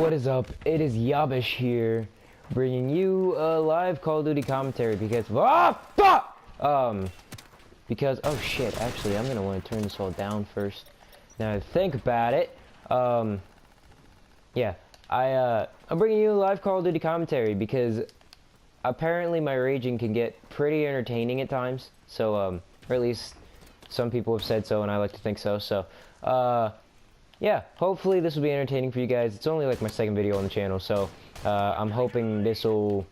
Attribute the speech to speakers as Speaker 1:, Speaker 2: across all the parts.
Speaker 1: What is up? It is Yobbish here, bringing you a live Call of Duty commentary because because oh shit, actually I'm gonna want to turn this all down first. Now think about it. Yeah, I'm bringing you a live Call of Duty commentary because apparently my raging can get pretty entertaining at times. So or at least some people have said so, and I like to think so. So yeah, hopefully this will be entertaining for you guys. It's only like my second video on the channel, so I'm hoping this will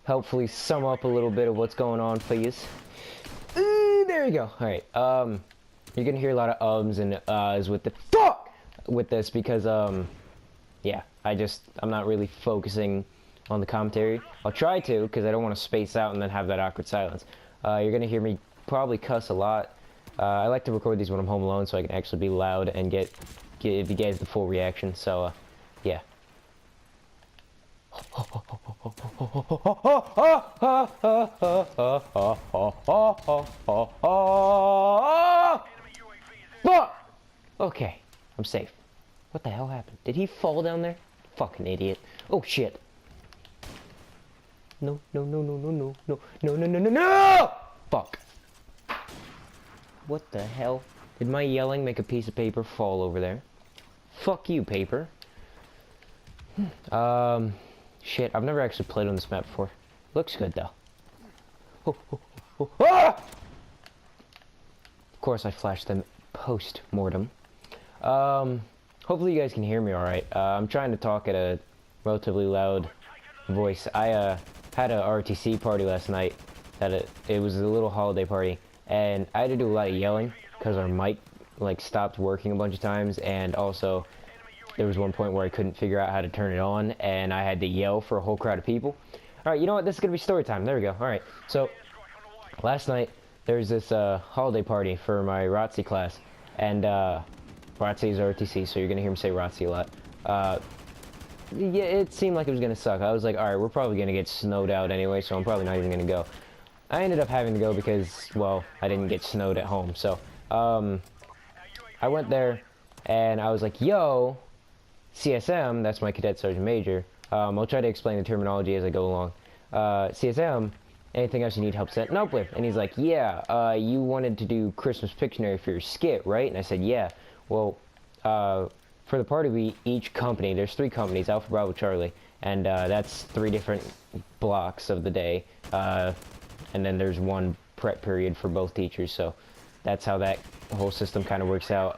Speaker 1: hopefully sum up a little bit of what's going on for you. There you go. Alright, you're gonna hear a lot of ums and uhs with the with this because yeah, I'm not really focusing on the commentary. I'll try to, because I don't want to space out and then have that awkward silence. You're gonna hear me probably cuss a lot. I like to record these when I'm home alone so I can actually be loud and give you guys the full reaction, so yeah. Okay, I'm safe. What the hell happened? Did he fall down there? Fucking idiot. Oh shit. No, no, no, no, no, no, no, no, no, no, no, no! Fuck. What the hell? Did my yelling make a piece of paper fall over there? Fuck you, paper. Shit, I've never actually played on this map before. Looks good, though. Ah! Of course, I flashed them post-mortem. Hopefully you guys can hear me alright. I'm trying to talk at a relatively loud voice. I, had a RTC party last night. It was a little holiday party. And I had to do a lot of yelling because our mic like stopped working a bunch of times, and also there was one point where I couldn't figure out how to turn it on and I had to yell for a whole crowd of people. Alright, you know what, this is gonna be story time. There we go. Alright, so last night there was this holiday party for my ROTC class, and ROTC is RTC, so you're gonna hear me say ROTC a lot. Yeah, it seemed like it was gonna suck. I was like, alright, we're probably gonna get snowed out anyway, so I'm probably not even gonna go. I ended up having to go because, well, I didn't get snowed at home, so, I went there, and I was like, yo, CSM, that's my Cadet Sergeant Major, I'll try to explain the terminology as I go along. CSM, anything else you need help setting up with? And he's like, yeah, you wanted to do Christmas Pictionary for your skit, right? And I said, yeah. Well, for the party, each company, there's 3 companies, Alpha, Bravo, Charlie, and that's 3 different blocks of the day, and then there's one prep period for both teachers, so that's how that whole system kind of works out.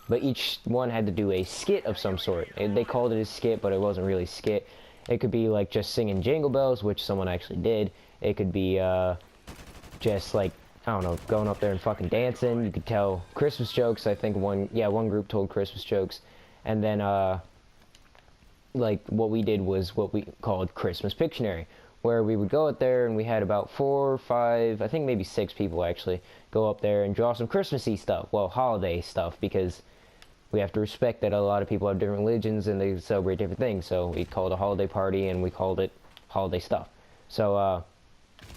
Speaker 1: But each one had to do a skit of some sort. They called it a skit, but it wasn't really a skit. It could be like just singing Jingle Bells, which someone actually did. It could be just like, I don't know, going up there and fucking dancing. You could tell Christmas jokes. I think one group told Christmas jokes. And then like what we did was what we called Christmas Pictionary, where we would go out there and we had about 4 or 5, I think maybe 6 people actually, go up there and draw some Christmassy stuff, well, holiday stuff, because we have to respect that a lot of people have different religions and they celebrate different things, so we called it a holiday party and we called it holiday stuff. So,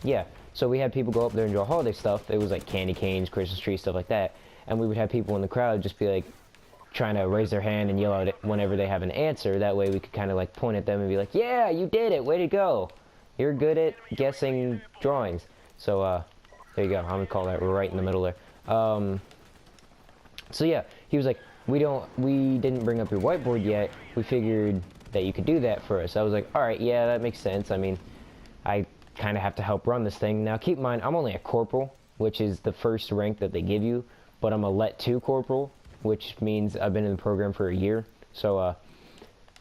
Speaker 1: yeah, so we had people go up there and draw holiday stuff. It was like candy canes, Christmas trees, stuff like that, and we would have people in the crowd just be like, trying to raise their hand and yell out it whenever they have an answer. That way we could kind of like point at them and be like, yeah, you did it, way to go. You're good at guessing drawings. So, there you go. I'm gonna call that right in the middle there. So yeah, he was like, we didn't bring up your whiteboard yet. We figured that you could do that for us. I was like, alright, yeah, that makes sense. I mean, I kind of have to help run this thing. Now, keep in mind, I'm only a corporal, which is the first rank that they give you, but I'm a Let 2 corporal, which means I've been in the program for a year. So,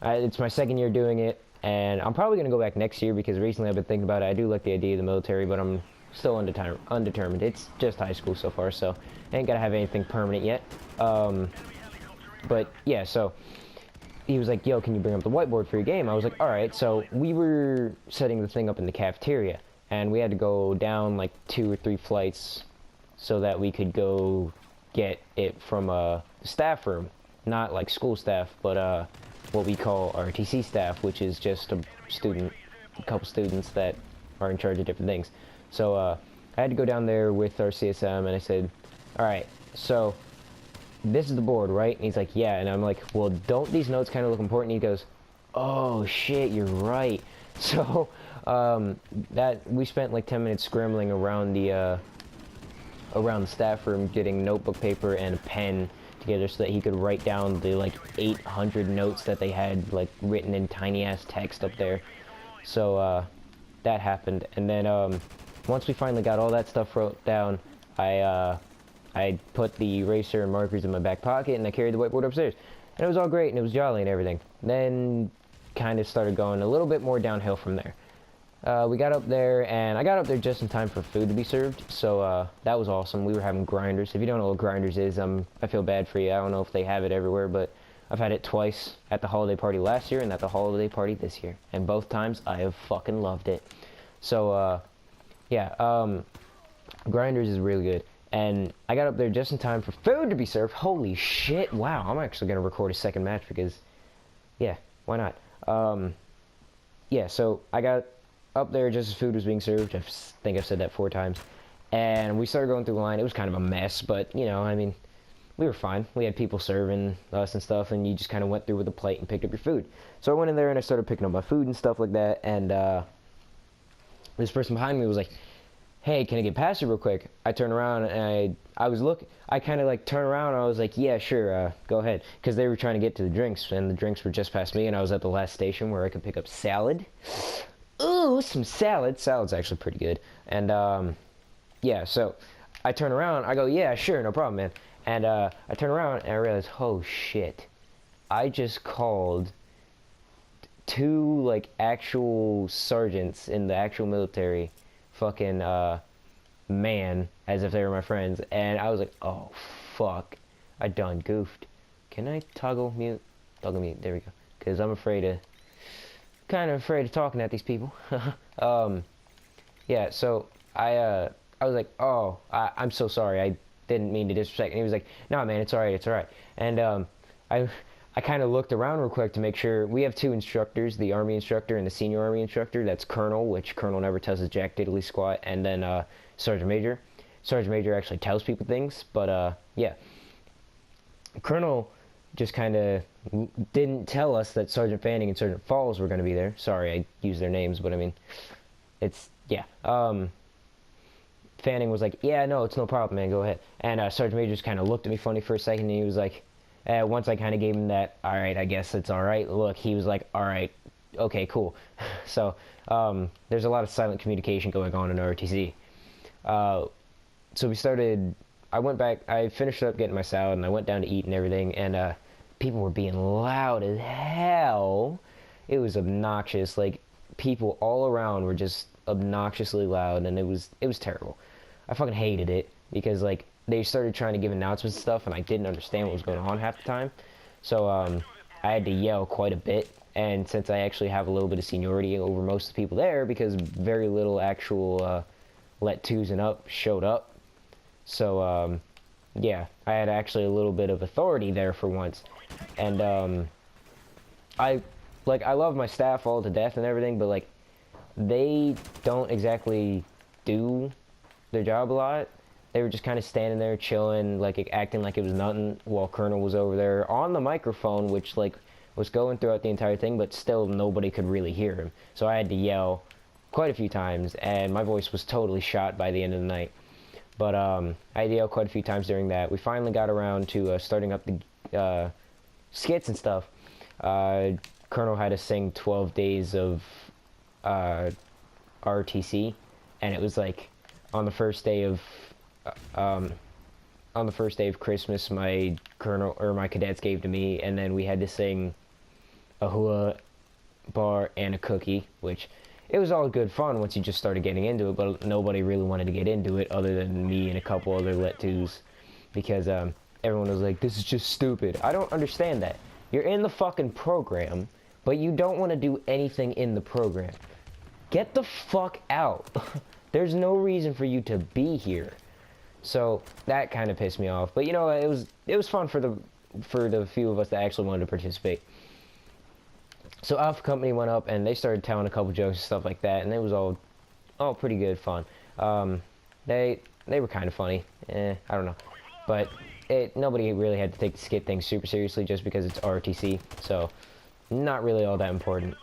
Speaker 1: it's my second year doing it. And I'm probably going to go back next year because recently I've been thinking about it. I do like the idea of the military, but I'm still undetermined. It's just high school so far, so I ain't got to have anything permanent yet. But yeah, so he was like, yo, can you bring up the whiteboard for your game? I was like, alright. So we were setting the thing up in the cafeteria, and we had to go down like 2 or 3 flights so that we could go get it from a staff room. Not like school staff, but what we call RTC staff, which is just a couple students that are in charge of different things. So I had to go down there with our CSM, and I said, alright, so this is the board, right? And he's like, yeah. And I'm like, well, don't these notes kind of look important? And he goes, Oh shit, you're right. So, that we spent like 10 minutes scrambling around the staff room getting notebook paper and a pen together so that he could write down the like 800 notes that they had like written in tiny ass text up there. So, that happened. And then, once we finally got all that stuff wrote down, I put the eraser and markers in my back pocket and I carried the whiteboard upstairs. And it was all great and it was jolly and everything. Then kind of started going a little bit more downhill from there. We got up there and I got up there just in time for food to be served. So that was awesome. We were having grinders. If you don't know what grinders is, I feel bad for you. I don't know if they have it everywhere, but I've had it twice at the holiday party last year and at the holiday party this year. And both times I have fucking loved it. So yeah, grinders is really good. And I got up there just in time for food to be served. Holy shit, wow. I'm actually going to record a second match because, yeah, why not? Yeah, so I got up there just as food was being served. I think I've said that 4 times. And we started going through the line. It was kind of a mess, but, you know, I mean, we were fine. We had people serving us and stuff, and you just kind of went through with a plate and picked up your food. So I went in there and I started picking up my food and stuff like that, and this person behind me was like, hey, can I get past you real quick? I turned around and I kind of like turned around and I was like, yeah, sure, go ahead. Because they were trying to get to the drinks and the drinks were just past me and I was at the last station where I could pick up salad. Ooh, some salad. Salad's actually pretty good. And, yeah, so I turn around, I go, yeah, sure, no problem, man. And, I turn around and I realize, oh, shit. I just called 2, like, actual sergeants in the actual military fucking man as if they were my friends, and I was like, oh fuck, I done goofed. Can I toggle mute? Toggle mute, there we go. Because I'm kind of afraid of talking at these people. Yeah, so I was like, oh, I'm so sorry, I didn't mean to disrespect. And he was like, no man, it's alright, it's alright. And I kind of looked around real quick to make sure. We have 2 instructors, the Army instructor and the senior Army instructor. That's Colonel, which Colonel never tells his jack diddly squat, and then Sergeant Major. Sergeant Major actually tells people things, but yeah. Colonel just kind of didn't tell us that Sergeant Fanning and Sergeant Falls were going to be there. Sorry, I used their names, but I mean, it's, yeah. Fanning was like, yeah, no, it's no problem, man, go ahead. And Sergeant Major just kind of looked at me funny for a second, and he was like, once I kind of gave him that, all right, I guess it's all right look, he was like, all right, okay, cool. So there's a lot of silent communication going on in RTC. So we started, I finished up getting my salad, and I went down to eat and everything, and people were being loud as hell. It was obnoxious. Like, people all around were just obnoxiously loud, and it was terrible. I fucking hated it, because, like, they started trying to give announcements and stuff, and I didn't understand what was going on half the time. So, I had to yell quite a bit, and since I actually have a little bit of seniority over most of the people there, because very little actual, let 2s and up showed up. So, yeah, I had actually a little bit of authority there for once. And, I love my staff all to death and everything, but, like, they don't exactly do their job a lot. They were just kind of standing there chilling, like acting like it was nothing, while Colonel was over there on the microphone, which like was going throughout the entire thing, but still nobody could really hear him. So I had to yell quite a few times, and my voice was totally shot by the end of the night. But I had to yell quite a few times during that. We finally got around to starting up the skits and stuff. Colonel had to sing 12 days of RTC, and it was like on the first day of Christmas, my cadets gave to me, and then we had to sing a hula bar and a cookie, which it was all good fun once you just started getting into it, but nobody really wanted to get into it other than me and a couple other let twos, because everyone was like, this is just stupid. I don't understand that. You're in the fucking program, but you don't want to do anything in the program. Get the fuck out. There's no reason for you to be here. So that kind of pissed me off. But you know, it was fun for the few of us that actually wanted to participate. So Alpha Company went up and they started telling a couple jokes and stuff like that, and it was all pretty good fun. They were kind of funny. I don't know, but nobody really had to take the skit thing super seriously just because it's RTC. So not really all that important.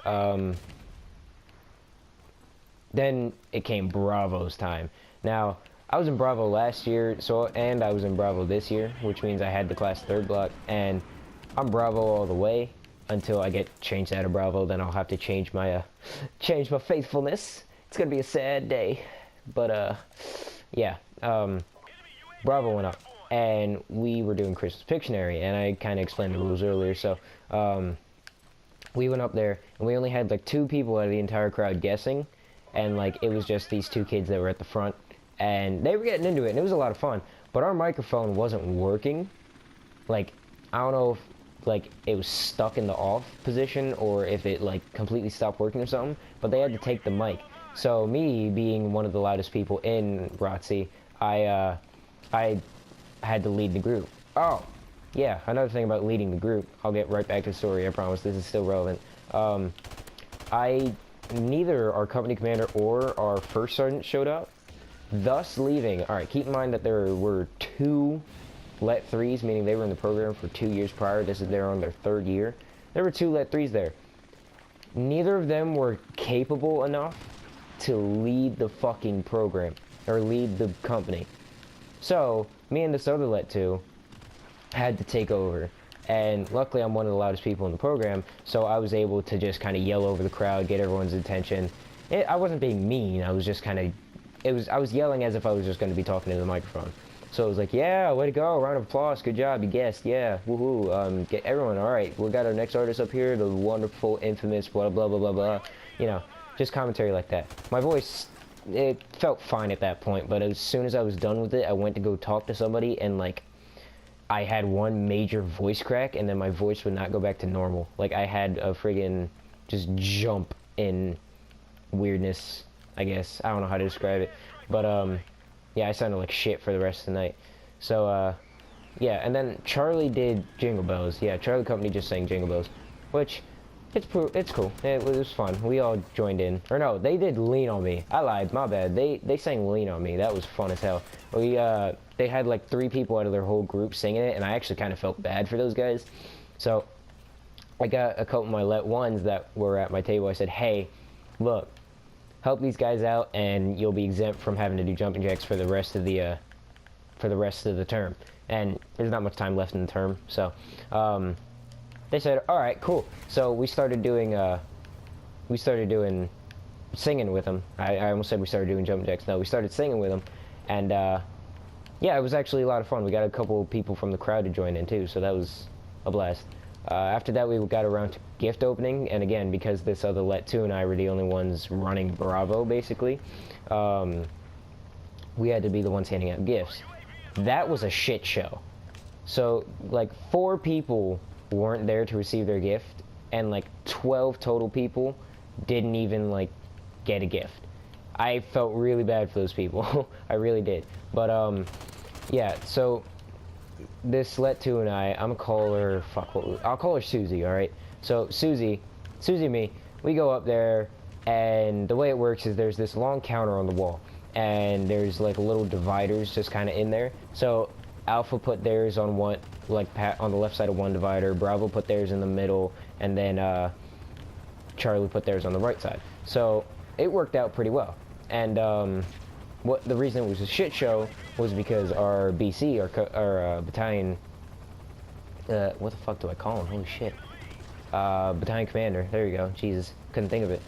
Speaker 1: Then it came Bravo's time. Now, I was in Bravo last year, and I was in Bravo this year, which means I had the class 3rd block, and I'm Bravo all the way until I get changed out of Bravo. Then I'll have to change my faithfulness. It's gonna be a sad day, but yeah. Bravo went up, and we were doing Christmas Pictionary, and I kind of explained the rules earlier. So we went up there, and we only had like 2 people out of the entire crowd guessing. And like it was just these 2 kids that were at the front, and they were getting into it, and it was a lot of fun. But our microphone wasn't working. Like, I don't know if like it was stuck in the off position or if it like completely stopped working or something. But they had to take the mic. So me being one of the loudest people in ROTC, I had to lead the group. Oh, yeah. Another thing about leading the group. I'll get right back to the story. I promise. This is still relevant. Neither our company commander or our first sergeant showed up, thus leaving. Alright, keep in mind that there were 2 Let 3s, meaning they were in the program for 2 years prior. They're on their 3rd year. There were 2 Let 3s there. Neither of them were capable enough to lead the fucking program, or lead the company. So, me and this other Let 2 had to take over. And luckily I'm one of the loudest people in the program, so I was able to just kind of yell over the crowd, get everyone's attention. I wasn't being mean, I was just kind of, I was yelling as if I was just going to be talking to the microphone. So it was like, yeah, way to go, round of applause, good job, you guessed, yeah, woohoo, get everyone, alright, we got our next artist up here, the wonderful, infamous, blah, blah, blah, blah, blah, you know, just commentary like that. My voice, it felt fine at that point, but as soon as I was done with it, I went to go talk to somebody, and like, I had one major voice crack, and then my voice would not go back to normal. Like, I had a friggin' just jump in weirdness, I guess. I don't know how to describe it. But, yeah, I sounded like shit for the rest of the night. So, yeah, and then Charlie did Jingle Bells. Yeah, Charlie Company just sang Jingle Bells, which, it's cool. It was fun. We all joined in. Or no, they did Lean on Me. I lied, my bad. They sang Lean on Me. That was fun as hell. They had like 3 people out of their whole group singing it, and I actually kind of felt bad for those guys. So I got a couple of my Let 1s that were at my table. I said, hey, look, help these guys out, and you'll be exempt from having to do jumping jacks for the rest of the term. And there's not much time left in the term, so they said, all right, cool. So we started doing singing with them. I almost said we started doing jumping jacks. No, we started singing with them, and yeah, it was actually a lot of fun. We got a couple people from the crowd to join in too, so that was a blast. After that, we got around to gift opening, and again, because this other Let 2 and I were the only ones running Bravo, basically, we had to be the ones handing out gifts. That was a shit show. So, like, 4 people weren't there to receive their gift, and like 12 total people didn't even like get a gift. I felt really bad for those people. I really did. But yeah, so this Let 2 and I'm gonna call her, I'll call her Susie, alright? So Susie and me, we go up there, and the way it works is there's this long counter on the wall, and there's like little dividers just kind of in there. So Alpha put theirs on one, like on the left side of one divider, Bravo put theirs in the middle, and then Charlie put theirs on the right side. So it worked out pretty well. And the reason it was a shit show was because our BC, our battalion, what the fuck do I call him? Holy shit. Battalion commander, there you go, Jesus, couldn't think of it.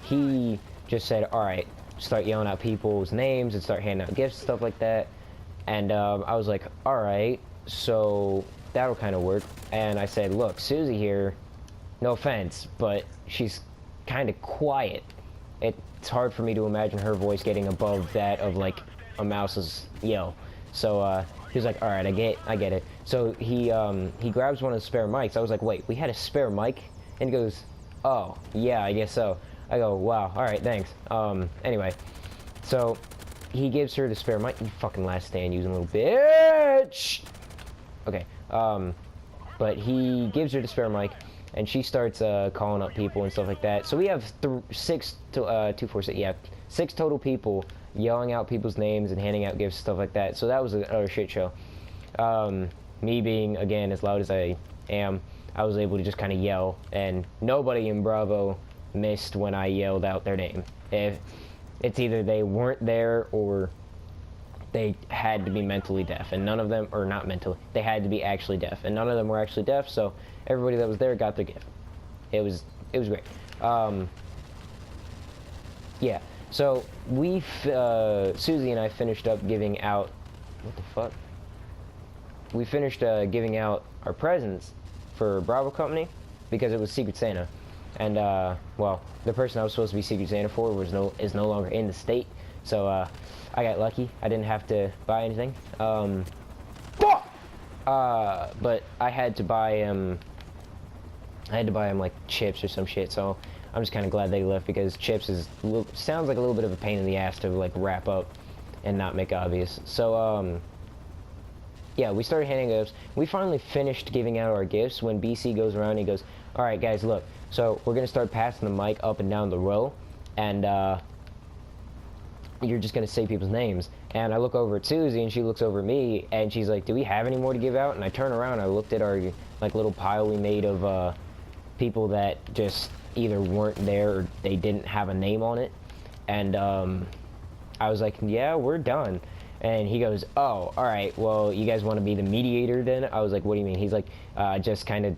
Speaker 1: He just said, alright, start yelling out people's names and start handing out gifts and stuff like that. And I was like, alright, so that'll kind of work. And I said, look, Susie here, no offense, but she's kind of quiet. It's hard for me to imagine her voice getting above that of like a mouse's yell. So he was like, alright, I get it. So he grabs one of the spare mics. I was like, wait, we had a spare mic? And he goes, oh, yeah, I guess so. I go, wow, alright, thanks. Anyway, so he gives her the spare mic. You fucking last stand using little bitch! Okay, but he gives her the spare mic, and she starts calling up people and stuff like that. So we have 6 total people yelling out people's names and handing out gifts and stuff like that. So that was another shit show. Me being, again, as loud as I am, I was able to just kind of yell, and nobody in Bravo missed when I yelled out their name. If it's either they weren't there or they had to be mentally deaf, and none of them, or not mentally, they had to be actually deaf, and none of them were actually deaf, so everybody that was there got their gift. It was great. Yeah, so Susie and I finished up giving out, what the fuck? We finished giving out our presents for Bravo Company because it was Secret Santa, and well, the person I was supposed to be Secret Santa for is no longer in the state, so I got lucky. I didn't have to buy anything. But I had to buy him. Like chips or some shit. So I'm just kind of glad they left because chips sounds like a little bit of a pain in the ass to like wrap up and not make obvious. So yeah, we started handing gifts. We finally finished giving out our gifts when BC goes around and he goes, "All right, guys, look. So we're gonna start passing the mic up and down the row, and you're just gonna say people's names." And I look over at Susie, and she looks over at me, and she's like, "Do we have any more to give out?" And I turn around, and I looked at our like little pile we made of people that just either weren't there or they didn't have a name on it, and I was like, "Yeah, we're done." And he goes, "Oh, all right. Well, you guys want to be the mediator then?" I was like, "What do you mean?" He's like, "Just kind of,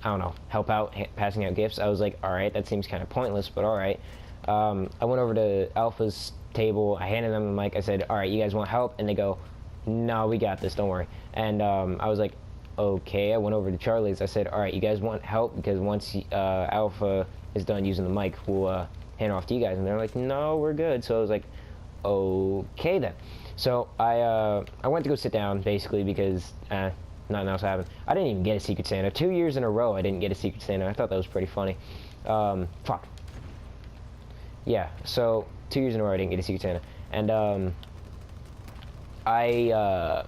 Speaker 1: I don't know, help out passing out gifts." I was like, "All right, that seems kind of pointless, but all right." I went over to Alpha's table. I handed them the mic. I said, "All right, you guys want help?" And they go, "No, we got this. Don't worry." And I was like, "Okay." I went over to Charlie's. I said, "All right, you guys want help? Because once Alpha is done using the mic, we'll hand it off to you guys." And they're like, "No, we're good." So I was like, "Okay then." So I went to go sit down basically because nothing else happened. I didn't even get a Secret Santa. 2 years in a row I didn't get a Secret Santa. I thought that was pretty funny. Fuck. Yeah, so 2 years in a row I didn't get a Secret Santa. And I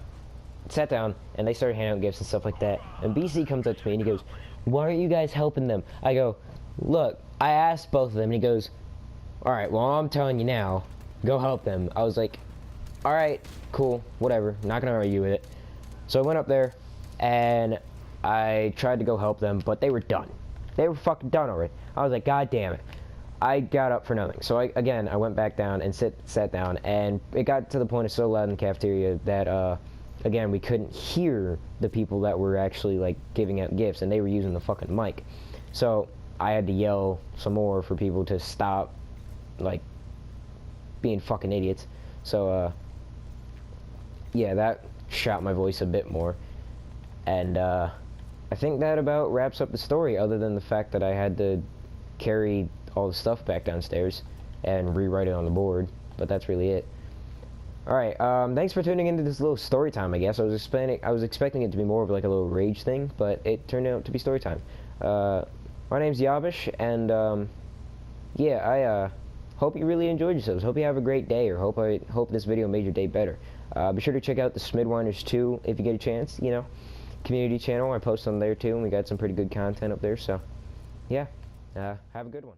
Speaker 1: sat down and they started handing out gifts and stuff like that. And BC comes up to me and he goes, "Why aren't you guys helping them?" I go, "Look, I asked both of them." And he goes, "All right, well, I'm telling you now, go help them." I was like, "All right, cool, whatever, not gonna argue with it." So I went up there and I tried to go help them, but they were done. They were fucking done already. I was like, "God damn it." I got up for nothing. So I went back down and sat down, and it got to the point of so loud in the cafeteria that again, we couldn't hear the people that were actually like giving out gifts, and they were using the fucking mic. So I had to yell some more for people to stop like being fucking idiots. So yeah, that shot my voice a bit more. And I think that about wraps up the story, other than the fact that I had to carry all the stuff back downstairs and rewrite it on the board, but that's really it. Alright, thanks for tuning into this little story time, I guess. I was expecting it to be more of like a little rage thing, but it turned out to be story time. My name's Yobbish, and yeah, I hope you really enjoyed yourselves. Hope you have a great day, or hope this video made your day better. Be sure to check out the Smidwinders 2 if you get a chance, you know, community channel. I post on there too, and we got some pretty good content up there, so yeah, have a good one.